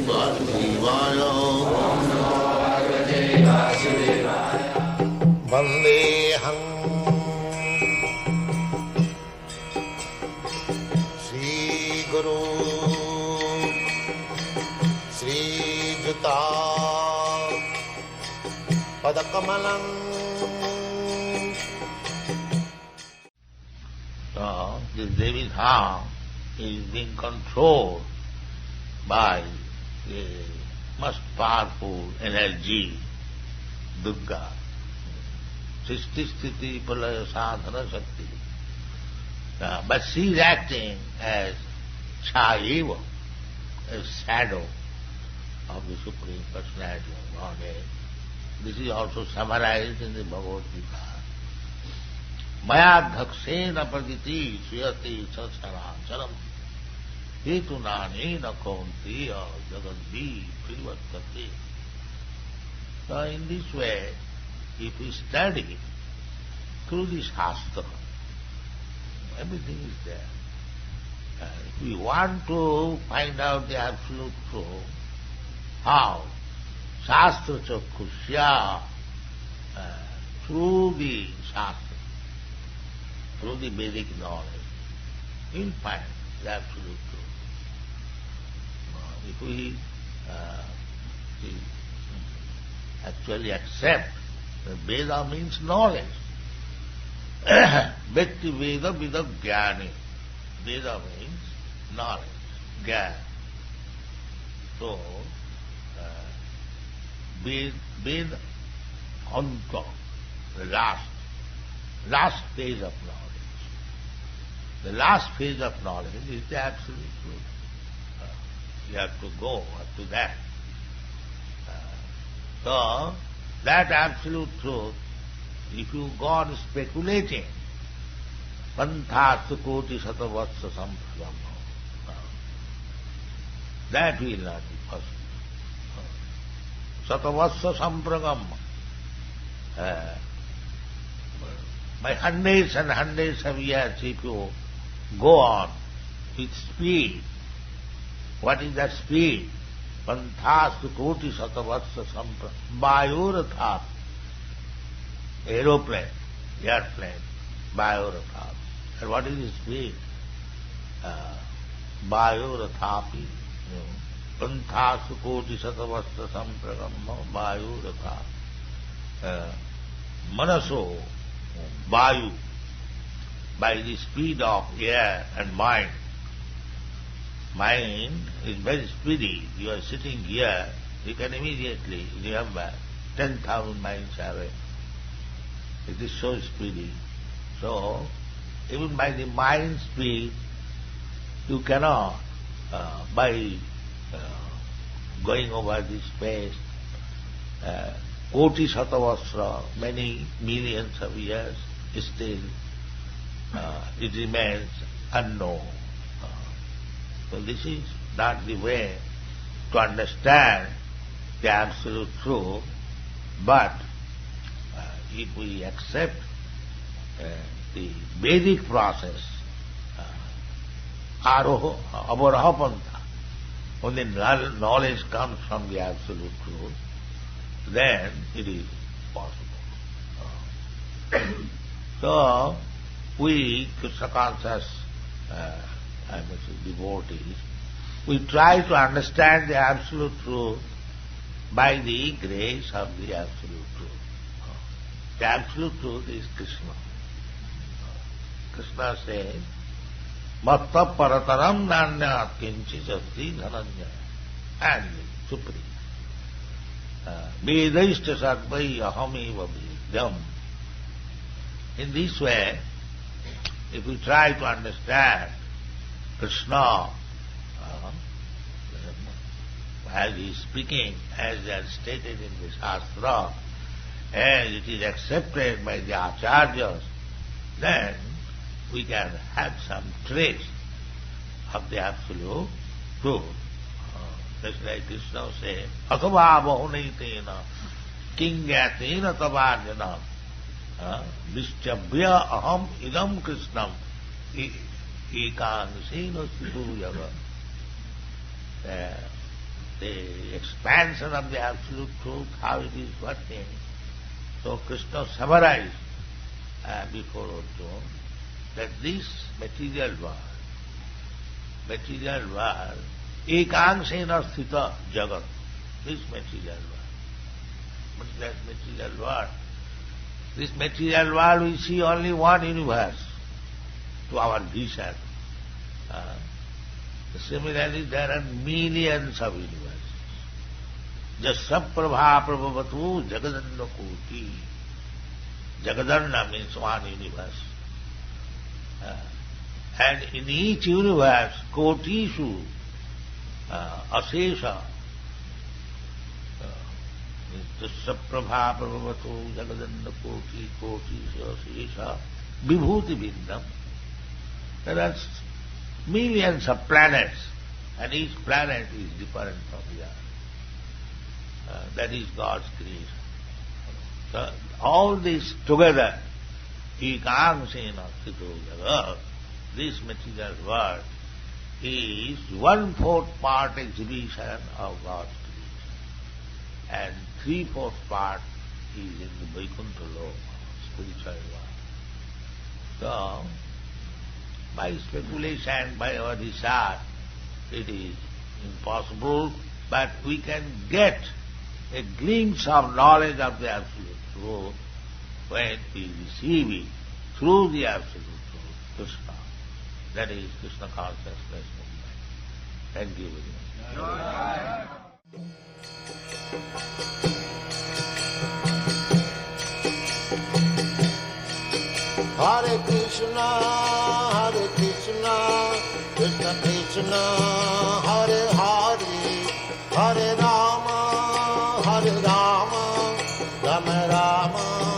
Vasudevaya. Vandeham Sri Guru Sri Juta Padakamalam. So, this Devi's heart is being controlled by the most powerful energy, Durga. Srishti Sthiti Pralaya Sadhana Shakti. But she is acting as Chaiva, a shadow of the Supreme Personality of Godhead. This is also summarized in the Bhagavad-gita. Maya dhaksena praditi suyati satsaracharam hetunanena kaunteya jagadvi privattate. So in this way, if we study through the Shastra, everything is there. If we want to find out the absolute truth, how? Shastra chakhusya, through the Shastra, through the Vedic knowledge, we'll find the absolute truth. If we actually accept that Veda means knowledge, Bhakti Veda Vida Jnani. Veda means knowledge, Jnana. So, Veda Anta, the last phase of knowledge. The last phase of knowledge is the absolute truth. You have to go up to that. So, that absolute truth, if you go on speculating, Panthastu koti satavatsa sampragam, that will not be possible. Satavatsa sampragam, by hundreds and hundreds of years, if you go on with speed, what is that speed? Panthastu koti satavatsa sampragam, Vayurathat, aeroplane, airplane, Vayurathat. And what is the speed? Vayurathapi, Panthasu koti satavasta sampragamma Vayuratha. Manaso, Vayu, by the speed of air and mind. Mind is very speedy. You are sitting here, you can immediately remember 10,000 miles away. It is so speedy. So, even by the mind speed, you cannot, by going over this space, koti satavasra, many millions of years, still it remains unknown. So this is not the way to understand the absolute truth, but if we accept the Vedic process, aroha, avaraha pantha, when the knowledge comes from the absolute truth, then it is possible. So, we, Krishna conscious, I must say devotees, we try to understand the absolute truth by the grace of the absolute truth. The absolute truth is Krishna. Krishna says, Matta parataram nanyat kinchis asti dhananya. And supreme. Vedaishta sadvai ahamiva vidyam. In this way, if we try to understand Krishna as he is speaking, as they are stated in the Shastra, as it is accepted by the Acharyas, then we can have some trace of the absolute truth. Just like Krishna says, Atava bahunitena kingatena tavajana vischabhya aham idam krishnam ekangsena situyaga. the expansion of the Absolute Truth, how it is working. So Krishna summarized before Arjuna that this material world, ekangsena sthita jagat, this material world. What is that material world? This material world we see only one universe to our vision. Similarly, there are millions of universes. Jasya prabha prabhavatu jagadanna koti. Jagadanna means one universe. And in each universe, kotishu, asesha, jasya prabha prabhavatu jagadanna koti, kotishu, asesha, vibhuti bindam. There are millions of planets, and each planet is different from the other. That is God's creation. So all this together, ekangsena sthito jagat, this material world is 1/4 part exhibition of God's creation, and 3/4 part is in the Vaikuntha Loka, spiritual world. So, by speculation, by our research, it is impossible, but we can get a glimpse of knowledge of the Absolute Truth when we receive it through the Absolute Truth, Krishna. That is Krishna consciousness movement. Thank you very much. Hare Krishna, Krishna Krishna, Hare Hare, Hare Rama, Rama Rama.